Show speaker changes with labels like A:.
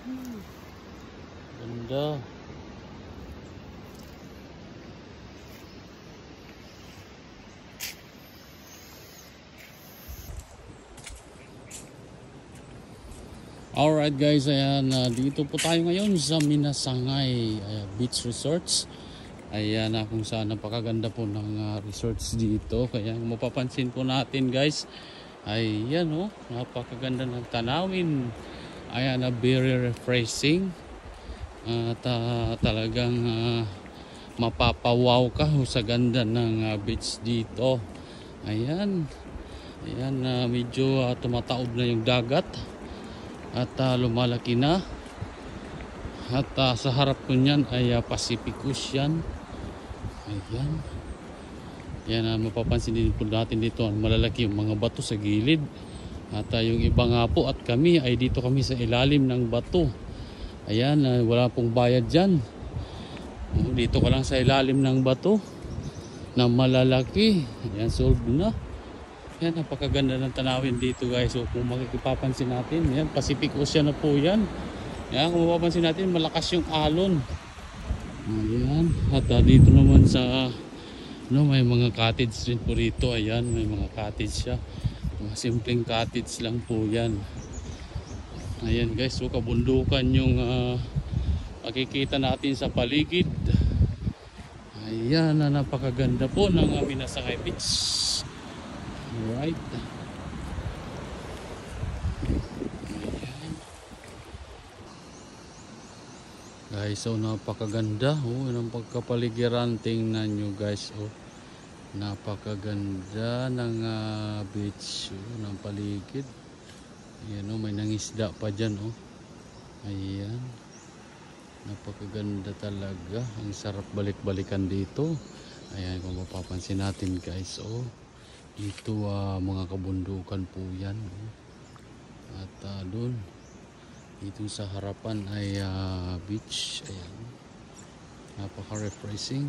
A: Ganda. Alright guys, ayan, dito po tayo ngayon sa Minasangay Beach Resorts. Ayan, kung saan napakaganda po ng resorts dito. Kaya mapapansin po natin guys, ayan napakaganda ng tanawin. Ayan, very refreshing. At talagang mapapawaw ka sa ganda ng beach dito. Ayan, ayan, medyo tumataob na yung dagat. At lumalaki na. At sa harap ko niyan ay Pacific Ocean. Ayan. Yan, mapapansin din po natin dito malalaki yung mga bato sa gilid. At yung iba nga po at kami ay dito kami sa ilalim ng bato. Ayan, wala pong bayad dyan. Dito ka lang sa ilalim ng bato na malalaki. Ayan, solved na. Yan, napakaganda ng tanawin dito guys. So kung makikipapansin natin, yan, Pacific Ocean na po yan. Yan, kung mapapansin natin, malakas yung alon. Ayan, at dito naman sa may mga cottage din po rito. Ayan, may mga cottage siya. Mga simpleng cottage lang po yan. Ayan guys, so kabundukan yung makikita natin sa paligid. Ayan, napakaganda po ng Minasangay Beach. Alright. Guys, so napakaganda. Ng pagkapaligiran, tingnan nyo guys. Napakaganda ng beach ng paligid. Ayan, may nangisda pa dyan. Ayan, napakaganda talaga. Ang sarap balik-balikan dito. Ayan, kung mapapansin natin guys. Dito mga kabundukan po yan. At doon dito sa harapan ay beach. Ayan, napaka refreshing.